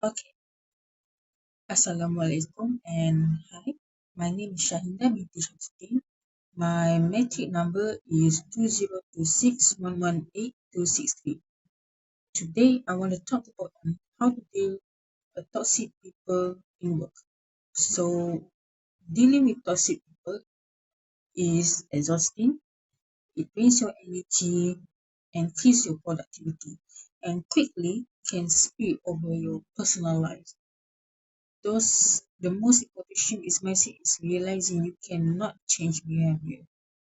Okay, Assalamualaikum and hi. My name is Shahinda binti Shamsuddin. My metric number is 2026118263. Today I want to talk about how to deal with toxic people in work. So dealing with toxic people is exhausting. It drains your energy and kills your productivity and quickly can spill over your personal life. The most important thing is mindset is realizing you cannot change behavior.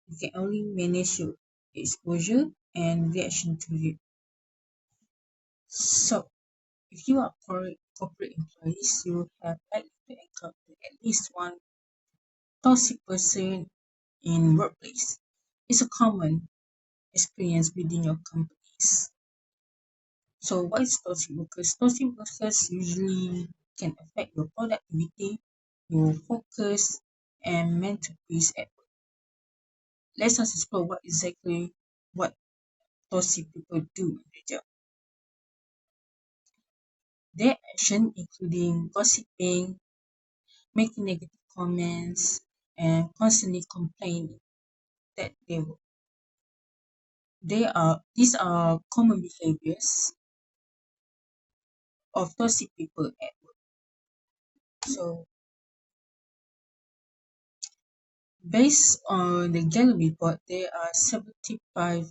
You can only manage your exposure and reaction to it. So if you are corporate employees, you have likely to encounter at least one toxic person in workplace. It's a common experience within your companies. So what is toxic workers? Toxic workers usually can affect your productivity, your focus, and mental peace at work. Let us explore what toxic people do in their job. Their action including gossiping, making negative comments, and constantly complaining that these are common behaviors of toxic people at work. So based on the Gallup report, there are 75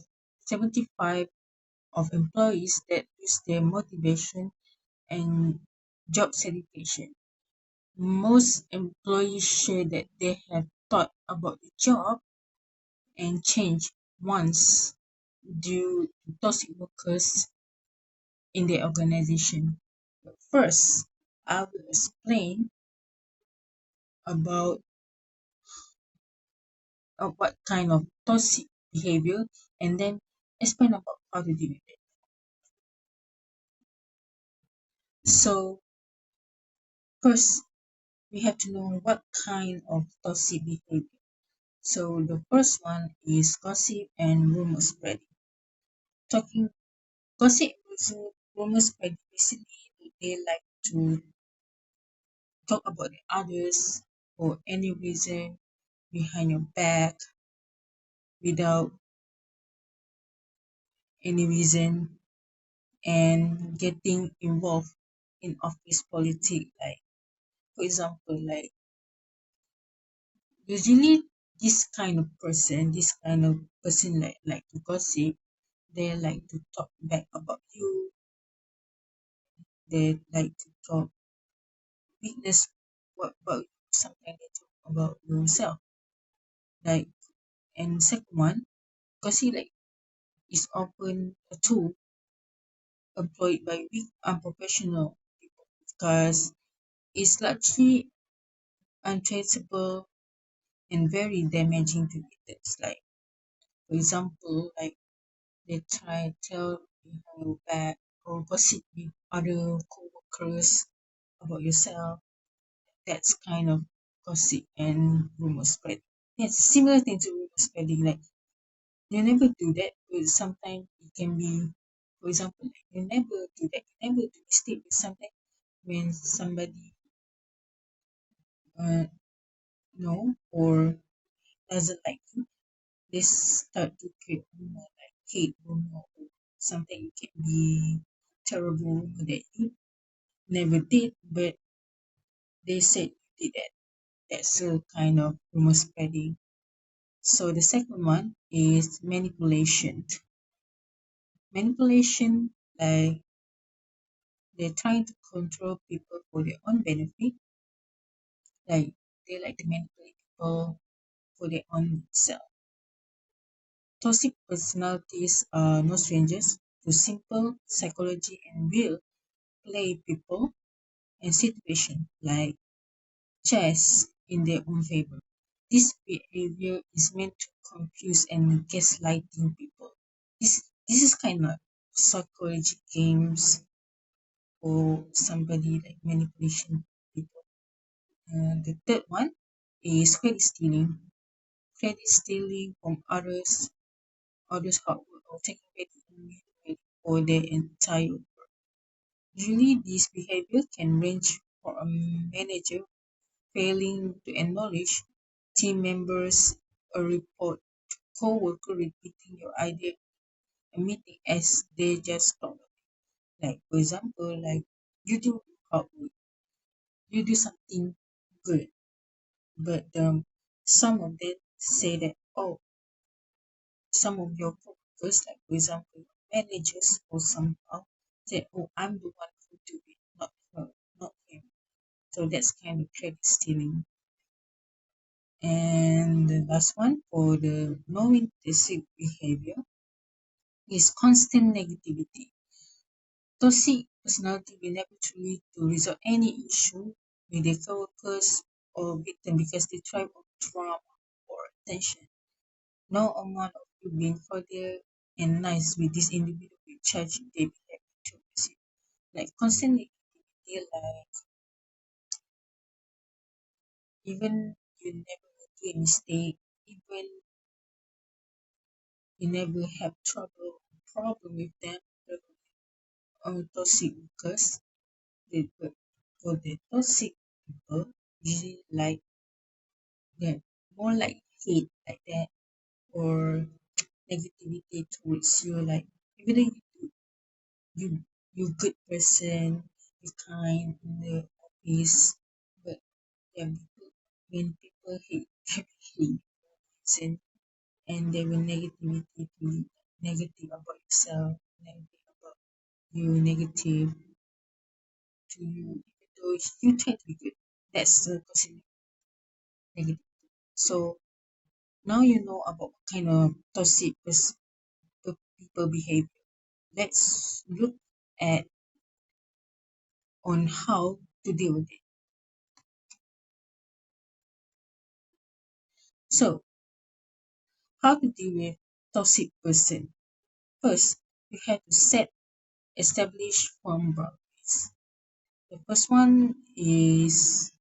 of employees that lose their motivation and job satisfaction. Most employees share that they have thought about the job and changed once due to toxic workers in the organization. But first, I will explain about what kind of toxic behavior and then explain about how to deal with it. So, first, we have to know what kind of toxic behavior. So, the first one is gossip and rumor spreading. Talking gossip and rumor spreading basically they like to talk about the others for any reason behind your back without any reason and getting involved in office politics like for example like usually this kind of person like to gossip, they like to talk back about you, they like to talk weakness what about you. Sometimes they talk about yourself like. And second one, gossip like is often a tool employed by weak unprofessional people because it's largely untraceable and very damaging to leaders. Like for example, like they try to tell behind your back or gossip with other co-workers about yourself. That's kind of gossip and rumor spread. It's similar thing to rumor spreading. Like you never do that, but sometimes it can be, for example, like you never do that. You never do mistake. But sometimes when somebody uh, know or doesn't like you, they start to create rumor like hate rumor or something. It can be terrible rumor that you never did, but they said you did that. That's a kind of rumor spreading. So the second one is manipulation. Manipulation, like they're trying to control people for their own benefit. Like they like to manipulate people for their own self. Toxic personalities are no strangers to simple psychology and will play people and situations like chess in their own favor. This behavior is meant to confuse and gaslighting people. This is kind of psychology games or somebody like manipulation people. The third one is credit stealing. Credit stealing from others hard work or taking credit immediately for their entire work. Usually, this behavior can range from a manager failing to acknowledge team members, a report co-worker repeating your idea a meeting as they just talk. Like for example, like you do hard work, you do something good, but some of them say that oh, some of your co-workers, like for example, managers or somehow say, oh, I'm the one who do it, not her, not him. So that's kind of credit stealing. And the last one for the non-intrusive behavior is constant negativity. Toxic personality will never truly to resolve any issue with their coworkers or victim because they thrive on drama or attention. No amount of you being cordial and nice with this individual will change their behavior to receive. Like constant negativity, like even you never do a mistake, even you never have problem with them, toxic workers, they, for the toxic people usually like that, more like hate like that or negativity towards you. Like even though you you good person, you kind in the office, but yeah, when people hate hate person and they will negativity to negative about yourself, negative about you, negative to you, even though you try to be good. That's the considered negative. So now you know about what kind of toxic people behavior. Let's look at on how to deal with it. So, how to deal with toxic person? First, you have to set establish firm boundaries. The first one is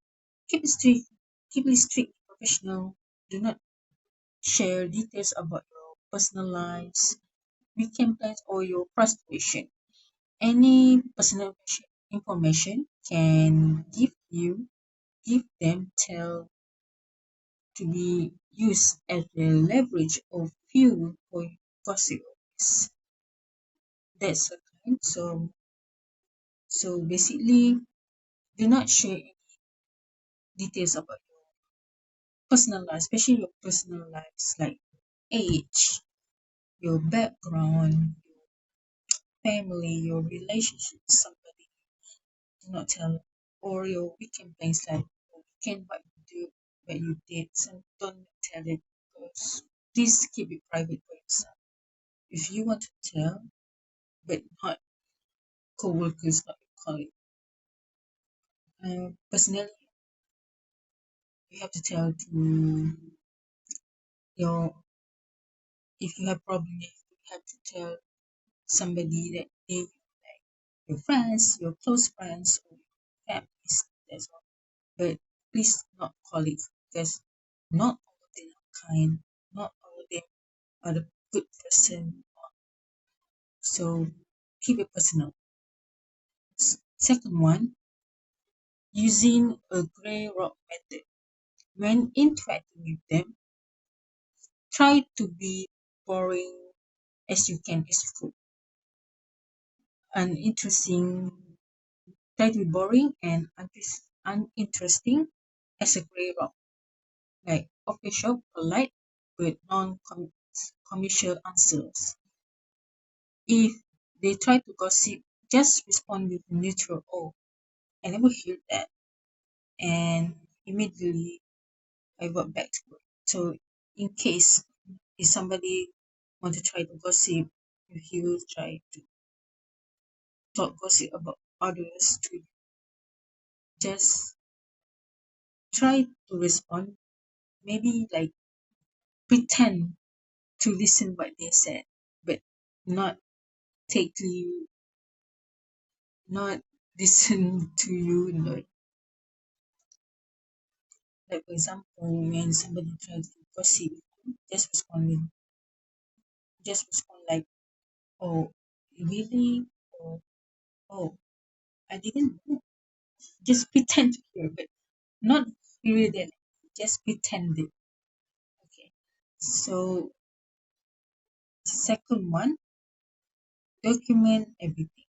keep it strict, keep it strict, professional. Do not share details about your personal lives, weekend plans, or your frustration. Any personal information can give them tell to be used as a leverage or fuel for gossips. That's a kind. So basically, do not share any details about your personal life, especially your personal lives like age, your background, family, your relationship with somebody. Do not tell or your weekend plans like your weekend what you did. So don't tell it because please keep it private for yourself. If you want to tell, but not co-workers, not your colleague. Personally, you have to tell to your if you have problem, you have to tell somebody that they your friends, your close friends, or your families. That's all. But please not colleagues because not all of them are kind, not all of them are the good person. So keep it personal. Second one, using a gray rock method. When interacting with them, try to be boring as you can as you uninteresting. Try to be boring and uninteresting as a gray rock, like official, polite, with non-commercial answers. If they try to gossip, just respond with neutral, oh, I never heard that, and immediately I got back to work. So in case if somebody want to try to gossip, if you try to talk gossip about others, to just try to respond. Maybe like pretend to listen what they said, but not take to you, not listen to you. Like for example, when somebody tries to gossip, just respond with, just respond like, oh, really, or oh. I didn't know. Just pretend to hear, but not really that. Just pretended. Okay. So second one, document everything.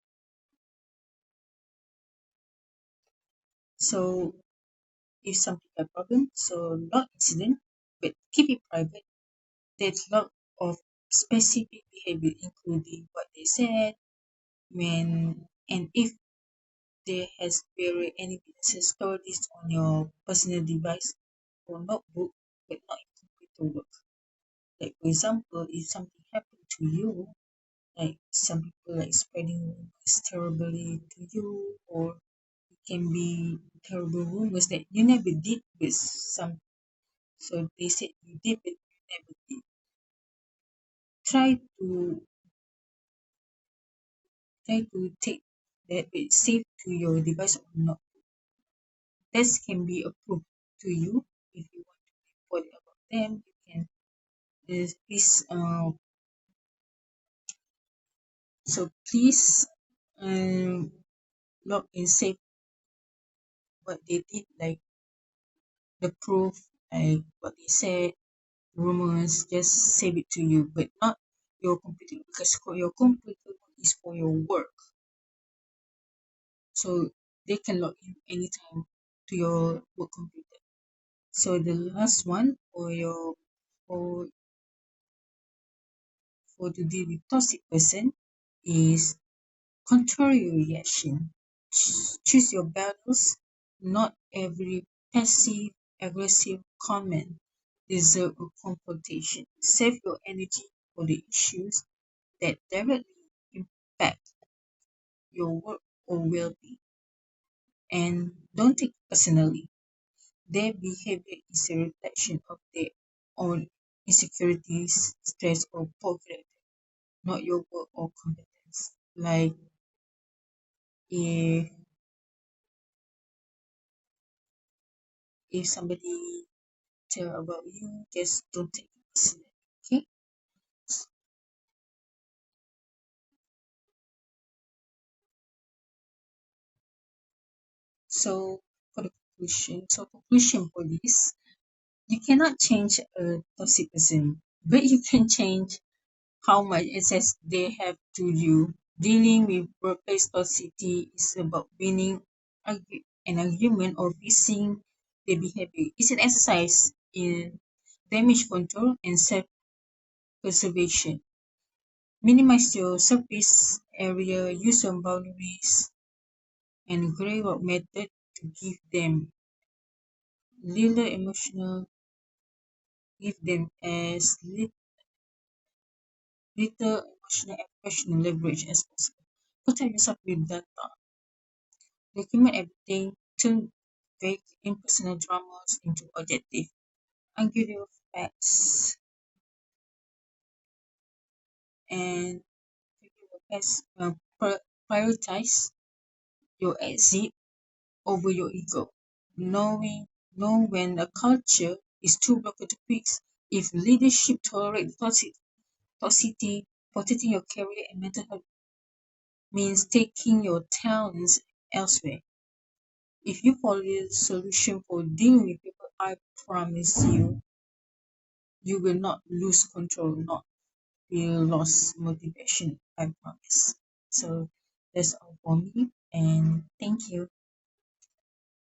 So if something a problem, so not incident, but keep it private. There's lot of specific behavior, including what they said, when and if there has been any business store this on your personal device or notebook, but not in computer work. Like for example, if something happened to you, like some people like spreading rumors terribly to you, or it can be terrible rumors that you never did with some. So they said you did, but you never did. Try to take that it's safe to your device or not. This can be approved to you if you want to report about them. You can please please um log in save what they did, like the proof, like what they said, rumors, just save it to you, but not your computer, because your computer is for your work. So they can log in anytime to your work computer. So the last one for to deal with toxic person is contrary reaction. Choose your battles. Not every passive aggressive comment deserves a confrontation. Save your energy for the issues that directly impact your work or well-being. And don't take it personally. Their behavior is a reflection of their own insecurities, stress, or poor character, not your work or competence. Like if somebody tell about you, just don't take it personally. Okay. So for the conclusion for this, you cannot change a toxic person, but you can change how much access they have to you. Dealing with workplace toxicity is about winning an argument or fixing the behavior. It's an exercise in damage control and self preservation. Minimize your surface area, use some boundaries, and grade what method to give them little emotional, give them as little emotional and professional leverage as possible. Protect yourself with data. Document everything. Turn vague impersonal dramas into objective, accurate facts, and prioritize your exit over your ego. Knowing know when a culture is too broken to fix. If leadership tolerate toxicity, protecting your career and mental health means taking your talents elsewhere. If you follow the solution for dealing with people, I promise you, you will not lose control, not feel lost motivation. I promise. So that's all for me, and thank you.